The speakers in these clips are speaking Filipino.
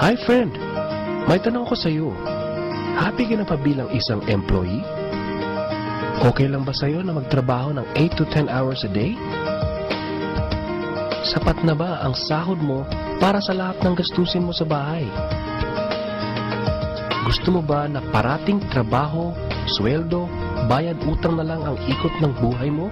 Hi friend, may tanong ko sa'yo. Happy ka na pa bilang isang employee? Okay lang ba sa'yo na magtrabaho ng 8 to 10 hours a day? Sapat na ba ang sahod mo para sa lahat ng gastusin mo sa bahay? Gusto mo ba na parating trabaho, sweldo, bayad utang na lang ang ikot ng buhay mo?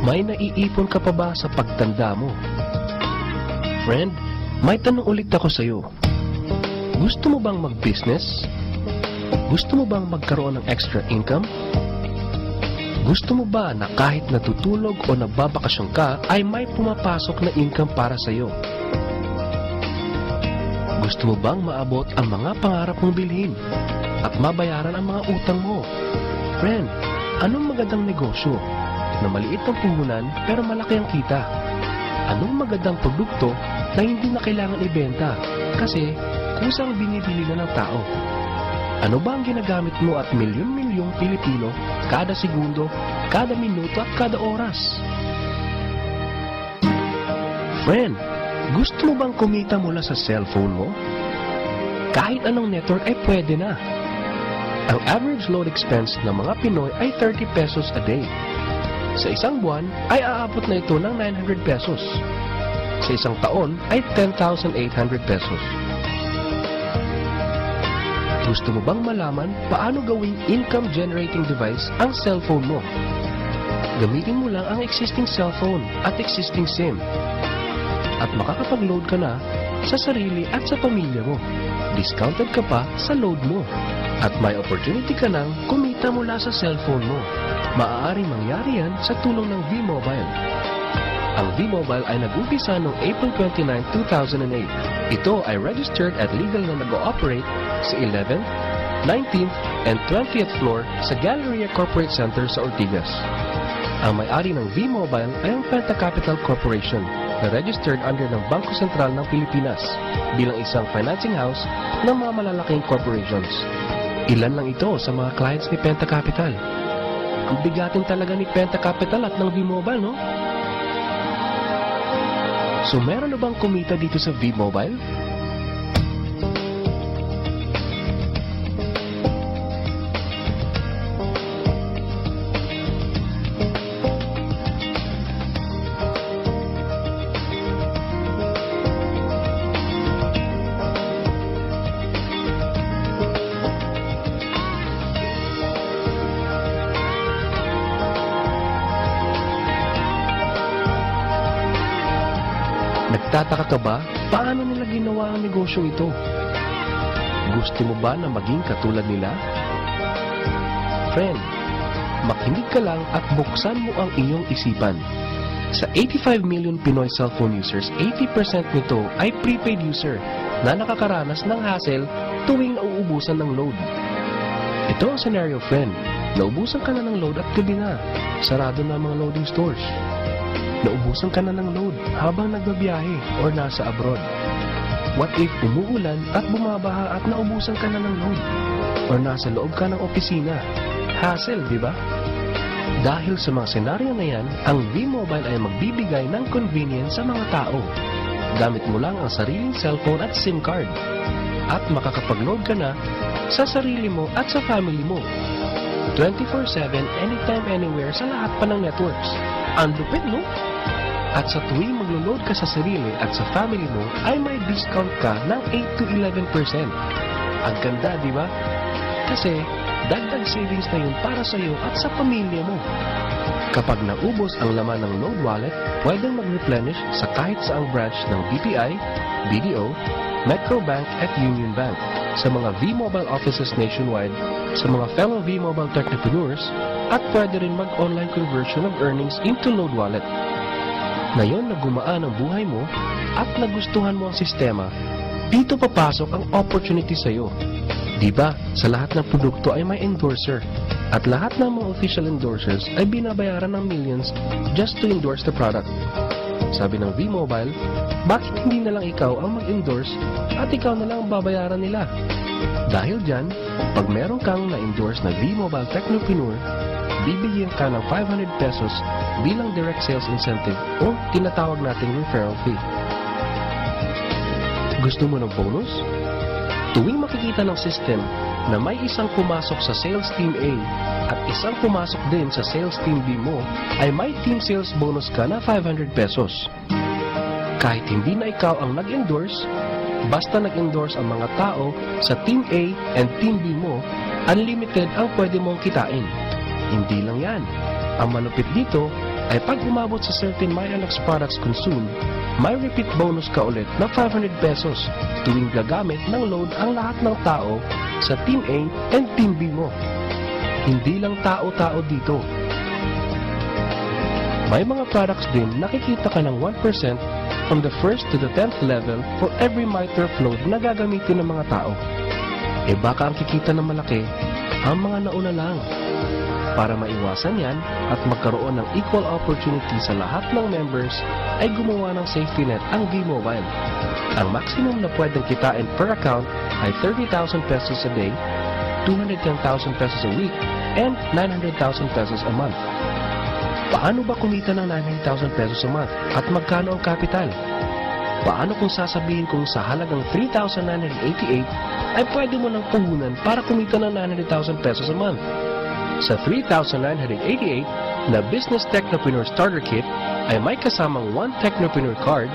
May naiipon ka pa ba sa pagtanda mo? Friend, may tanong ulit ako sa'yo. Gusto mo bang mag-business? Gusto mo bang magkaroon ng extra income? Gusto mo ba na kahit natutulog o nagbabakasyon ka ay may pumapasok na income para sa'yo? Gusto mo bang maabot ang mga pangarap mong bilhin at mabayaran ang mga utang mo? Friend, anong magandang negosyo na maliit ang puhunan pero malaki ang kita? Anong magandang produkto na hindi na kailangan ibenta kasi kusang binibili na ng tao? Ano ba ang ginagamit mo at milyon-milyong Pilipino kada segundo, kada minuto at kada oras? Friend, gusto mo bang kumita mula sa cellphone mo? Kahit anong network ay pwede na. Ang average load expense ng mga Pinoy ay 30 pesos a day. Sa isang buwan ay aabot na ito ng 900 pesos. Sa isang taon ay 10,800 pesos. Gusto mo bang malaman paano gawing income-generating device ang cellphone mo? Gamitin mo lang ang existing cellphone at existing SIM. At makakapag-load ka na sa sarili at sa pamilya mo. Discounted ka pa sa load mo. At may opportunity ka nang kumita mula sa cellphone mo. Maaaring mangyari yan sa tulong ng V-Mobile. Ang V-Mobile ay nag-umpisa noong April 29, 2008. Ito ay registered at legal na nag-ooperate sa 11th, 19th, and 20th floor sa Galleria Corporate Center sa Ortigas. Ang may-ari ng V-Mobile ay ang Penta Capital Corporation na registered under ng Bangko Sentral ng Pilipinas bilang isang financing house ng mga malalaking corporations. Ilan lang ito sa mga clients ni Penta Capital. Ang bigatin talaga ni Penta Capital at ng V-Mobile, no? So meron na bang kumita dito sa V-Mobile? Nagtataka ka ba? Paano nila ginawa ang negosyo ito? Gusto mo ba na maging katulad nila? Friend, makinig ka lang at buksan mo ang iyong isipan. Sa 85 million Pinoy cellphone users, 80% nito ay prepaid user na nakakaranas ng hassle tuwing nauubusan ng load. Ito ang scenario, friend. Naubusan ka na ng load at gabi na. Sarado na ang mga loading stores. Naubusan ka na ng load habang nagbabiyahe or nasa abroad. What if umuulan at bumabaha at naubusan ka na ng load? Or nasa loob ka ng opisina? Hassle, di ba? Dahil sa mga senaryo na yan, ang V-Mobile ay magbibigay ng convenience sa mga tao. Gamit mo lang ang sariling cellphone at SIM card. At makakapag-load ka na sa sarili mo at sa family mo. 24/7, anytime, anywhere sa lahat pa ng networks. Ang lupit, no? At sa tuwing maglo-load ka sa sarili at sa family mo, ay may discount ka ng 8 to 11%. Ang ganda, di ba? Kasi, dagdag savings na yun para sa iyo at sa pamilya mo. Kapag naubos ang laman ng load wallet, pwedeng mag-replenish sa kahit saang branch ng BPI, BDO, Metrobank at Union Bank, sa mga V-Mobile offices nationwide, sa mga fellow V-Mobile technopreneurs, at pwede rin mag-online conversion of earnings into load wallet. Ngayon na gumaan ang buhay mo at nagustuhan mo ang sistema, dito papasok ang opportunity sa iyo. Diba, sa lahat ng produkto ay may endorser at lahat ng mga official endorsers ay binabayaran ng millions just to endorse the product. Sabi ng V-Mobile, bakit hindi na lang ikaw ang mag-endorse at ikaw na lang ang babayaran nila? Dahil dyan, pag meron kang na-endorse na V-Mobile Technopreneur, bibigyan ka ng 500 pesos bilang direct sales incentive o tinatawag nating referral fee. Gusto mo ng bonus? Tuwing makikita ng system na may isang pumasok sa sales team A at isang pumasok din sa sales team B mo, ay may team sales bonus ka na 500 pesos. Kahit hindi na ikaw ang nag-endorse, basta nag-endorse ang mga tao sa team A and team B mo, unlimited ang pwede mong kitain. Hindi lang yan. Ang malupit dito ay pag umabot sa certain MyLX products consumed, may repeat bonus ka ulit na 500 pesos tuwing gagamit ng load ang lahat ng tao sa Team A and Team B mo. Hindi lang tao-tao dito. May mga products din nakikita ka ng 1% from the 1st to the 10th level for every MyTurf load na gagamitin ng mga tao. E baka ang kikita ng malaki ang mga nauna lang. Para maiwasan yan at magkaroon ng equal opportunity sa lahat ng members, ay gumawa ng safety net ang V-Mobile. Ang maximum na pwedeng kitain per account ay 30,000 pesos a day, 210,000 pesos a week, and 900,000 pesos a month. Paano ba kumita ng 900,000 pesos a month at magkano ang capital? Paano kung sasabihin kong sa halagang 3,988 ay pwede mo nang puhunan para kumita ng 900,000 pesos a month? Sa 3,988 na Business Technopreneur Starter Kit ay may kasamang 1 Technopreneur Card,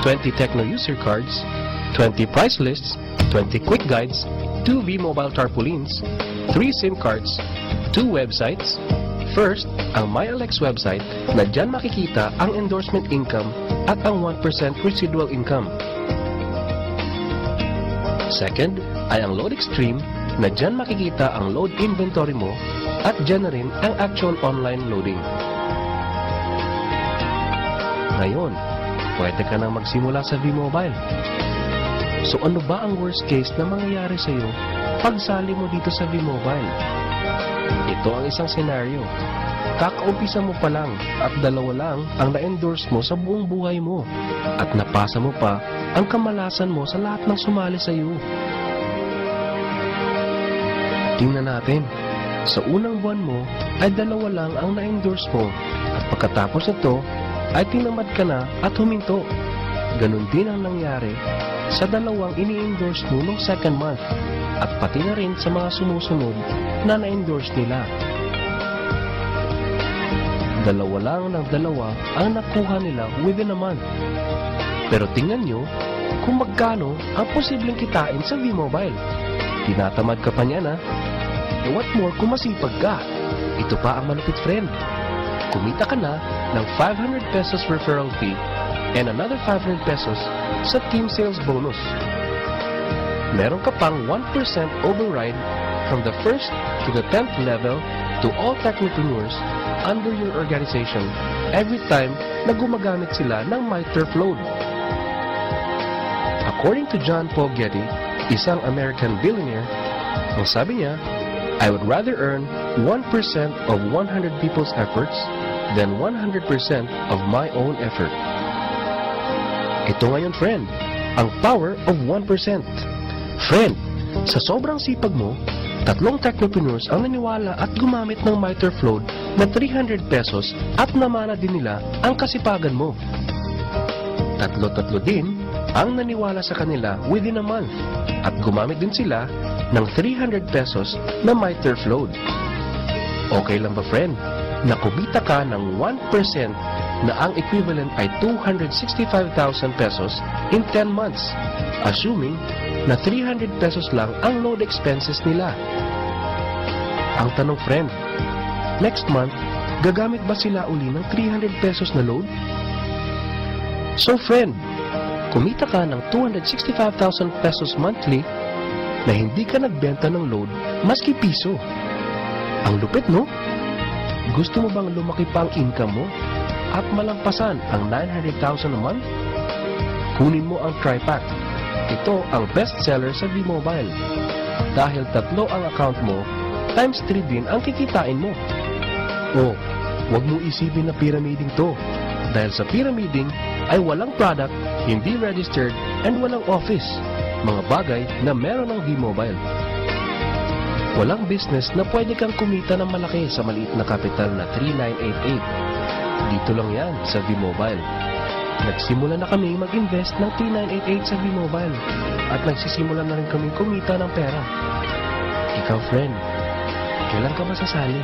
20 Techno User Cards, 20 Price Lists, 20 Quick Guides, 2 V-Mobile Tarpaulins, 3 SIM cards, 2 websites. First, ang MyLX website na dyan makikita ang endorsement income at ang 1% residual income. Second, ay ang Load Extreme na dyan makikita ang load inventory mo at dyan na rin ang actual online loading. Ngayon, pwede ka nang magsimula sa V-Mobile. So ano ba ang worst case na mangyayari sa'yo pagsali mo dito sa V-Mobile? Ito ang isang senaryo. Kakaumpisa mo pa lang at 2 lang ang na-endorse mo sa buong buhay mo at napasa mo pa ang kamalasan mo sa lahat ng sumali sa'yo. Tingnan natin. Sa unang buwan mo ay 2 lang ang na-endorse mo at pagkatapos nito ay tinamad ka na at huminto. Ganon din ang nangyari sa 2 ini-endorse mo noong second month at pati na rin sa mga sumusunod na na-endorse nila. 2 lang ng 2 ang nakuha nila within a month. Pero tingnan nyo kung magkano ang posibleng kitain sa V-Mobile. Tinatamad ka pa niya na. E what more kung masipag ka? Ito pa ang malupit, friend. Kumita ka na ng 500 pesos referral fee and another 500 pesos sa team sales bonus. Meron ka pang 1% override from the 1st to the 10th level to all technopreneurs under your organization every time na gumagamit sila ng MyTurf load. According to John Paul Getty, isang American billionaire, ang sabi niya, I would rather earn 1% of 100 people's efforts than 100% of my own effort. Ito ngayon, friend, ang power of 1%. Friend, sa sobrang sipag mo, 3 technopreneurs ang naniwala at gumamit ng MyTurf load na 300 pesos at namana din nila ang kasipagan mo. 3 din ang naniwala sa kanila within a month at gumamit din sila ng 300 pesos na MyTurf load. Okay lang ba, friend, na kumita ka ng 1% na ang equivalent ay 265,000 pesos in 10 months, assuming na 300 pesos lang ang load expenses nila? Ang tanong, friend, next month, gagamit ba sila uli ng 300 pesos na load? So, friend, kumita ka ng 265,000 pesos monthly na hindi ka nagbenta ng load maski piso. Ang lupit, no? Gusto mo bang lumaki pa ang income mo at malampasan ang 900,000 a month? Kunin mo ang TriPack. Ito ang best seller sa V-Mobile. Dahil 3 ang account mo, times 3 din ang kikitain mo. O, huwag mo isipin na pyramiding to. Dahil sa pyramiding ay walang product, hindi registered, and walang office. Mga bagay na meron ng V-Mobile. Walang business na pwede kang kumita ng malaki sa maliit na kapital na 3,988. Dito lang yan sa V-Mobile. Nagsimula na kami mag-invest ng 3988 sa V-Mobile at nagsisimula na rin kami kumita ng pera. Ikaw, friend, kailan ka ba sasali?